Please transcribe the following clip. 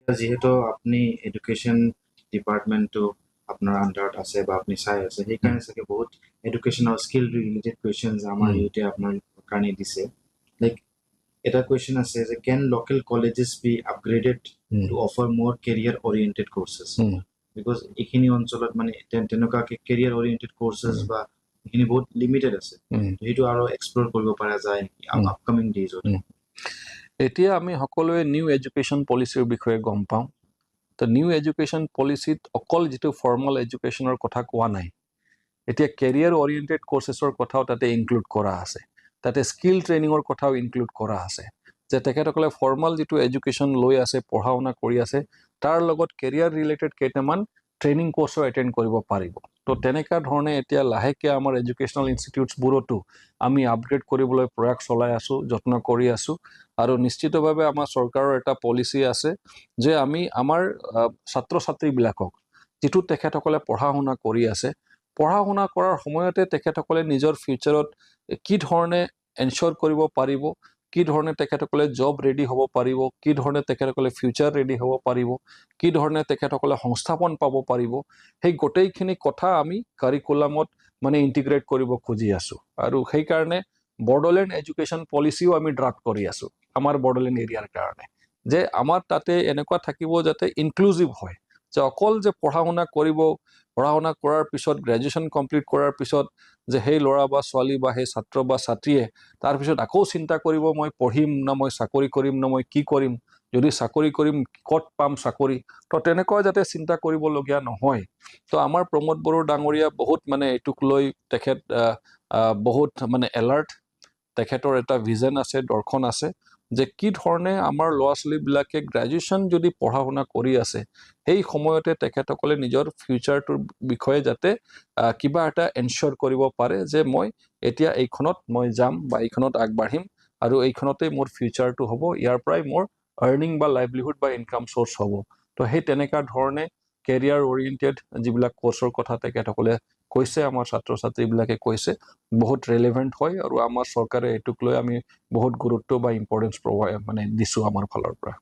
যিহেতু আপনি এডুকেশন ডিপাৰ্টমেন্টটো আপনাৰ আন্ডাৰত আছে বা আপনি চাই আছে সেইকাৰণে চাগে বহুত এডুকেশন আৰু স্কিল ৰিলেটেড কুৱেশ্যনছ আমাৰ ইউতে আপোনাৰ কাৰণে দিছে লাইক এটা কুৱেশ্যন আছে যে can local colleges be upgraded to offer more career oriented courses because এইখিনি অঞ্চলত মানে তেনেকুৱা কেৰিয়াৰ অৰিয়েণ্টেড কোৰ্চেছ বা এইখিনি বহুত লিমিটেড আছে সেইটো আৰু এক্সপ্ল'ৰ কৰিব পৰা যায় আপকামিং ডেইজত এতিয়া আমি সকলোৱে নিউ এডুকেশ্যন পলিচিৰ বিষয়ে গম পাওঁ তো নিউ এডুকেশ্যন পলিচিত অকল যিটো ফৰ্মেল এডুকেশ্যনৰ কথা কোৱা নাই এতিয়া কেৰিয়াৰ অৰিয়েণ্টেড কোৰ্চেছৰ কথাও তাতে ইনক্লুড কৰা আছে তাতে স্কিল ট্ৰেইনিঙৰ কথাও ইনক্লুড কৰা আছে যে তেখেতসকলে ফৰ্মেল যিটো এডুকেশ্যন লৈ আছে পঢ়া শুনা কৰি আছে তাৰ লগত কেৰিয়াৰ ৰিলেটেড কেইটামান ট্ৰেইনিং কোৰ্চো এটেণ্ড কৰিব পাৰিব তো তেনেকুৱা ধৰণে এতিয়া লাহেকৈ আমাৰ এডুকেশ্যনেল ইনষ্টিটিউটছবোৰতো আমি আপগ্ৰেড কৰিবলৈ প্ৰয়াস চলাই আছোঁ যত্ন কৰি আছোঁ আৰু নিশ্চিতভাৱে আমাৰ চৰকাৰৰ এটা পলিচি আছে যে আমি আমাৰ ছাত্ৰ ছাত্ৰীবিলাকক যিটো তেখেতসকলে পঢ়া শুনা কৰি আছে পঢ়া শুনা কৰাৰ সময়তে তেখেতসকলে নিজৰ ফিউচাৰত কি ধৰণে এনশ্যোৰ কৰিব পাৰিব কি ধৰণে তেখেতসকলে জব ৰেডি হ'ব পাৰিব কি ধৰণে তেখেতসকলে ফিউচাৰ ৰেডি হ'ব পাৰিব কি ধৰণে তেখেতসকলে সংস্থাপন পাব পাৰিব সেই গোটেইখিনি কথা আমি কাৰিকুলামত মানে ইণ্টিগ্ৰেট কৰিব খুজি আছোঁ আৰু সেইকাৰণে বড়োলেণ্ড এডুকেশ্যন পলিচিও আমি ড্ৰাফ্ট কৰি আছোঁ আমাৰ বড়োলেণ্ড এৰিয়াৰ কাৰণে যে আমাৰ তাতে এনেকুৱা থাকিব যাতে ইনক্লুজিভ হয় যে অকল যে পঢ়া শুনা কৰিব পঢ়া শুনা কৰাৰ পিছত গ্ৰেজুৱেশ্যন কমপ্লিট কৰাৰ পিছত যে সেই ল'ৰা বা ছোৱালী বা সেই ছাত্ৰ বা ছাত্ৰীয়ে তাৰপিছত আকৌ চিন্তা কৰিব মই পঢ়িম না মই চাকৰি কৰিম না মই কি কৰিম যদি চাকৰি কৰিম ক'ত পাম চাকৰি তো তেনেকুৱা যাতে চিন্তা কৰিবলগীয়া নহয় তো আমাৰ প্ৰমোদ বড়ো ডাঙৰীয়া বহুত মানে এইটোক লৈ তেখেত বহুত মানে এলাৰ্ট তেখেতৰ এটা ভিজন আছে দৰ্শন আছে যে কি ধৰণে আমাৰ ল'ৰা ছোৱালীবিলাকে গ্ৰেজুৱেশ্যন যদি পঢ়া শুনা কৰি আছে সেই সময়তে তেখেতসকলে নিজৰ ফিউচাৰটোৰ বিষয়ে যাতে কিবা এটা এনশ্যোৰ কৰিব পাৰে যে মই এতিয়া এইখনত মই যাম বা এইখনত আগবাঢ়িম আৰু এইখনতেই মোৰ ফিউচাৰটো হ'ব ইয়াৰ পৰাই মোৰ আৰ্নিং বা লাইভলিহুড বা ইনকাম চ'ৰ্চ হ'ব তো সেই তেনেকুৱা ধৰণে কেৰিয়াৰ অৰিয়েণ্টেড যিবিলাক কোৰ্চৰ কথা তেখেতসকলে কৈছে আমাৰ ছাত্ৰ ছাত্ৰীবিলাকে কৈছে বহুত ৰেলেভেণ্ট হয় আৰু আমাৰ চৰকাৰে এইটোক লৈ আমি বহুত গুৰুত্ব বা ইম্পৰ্টেঞ্চ মানে দিছোঁ আমাৰ ফালৰ পৰা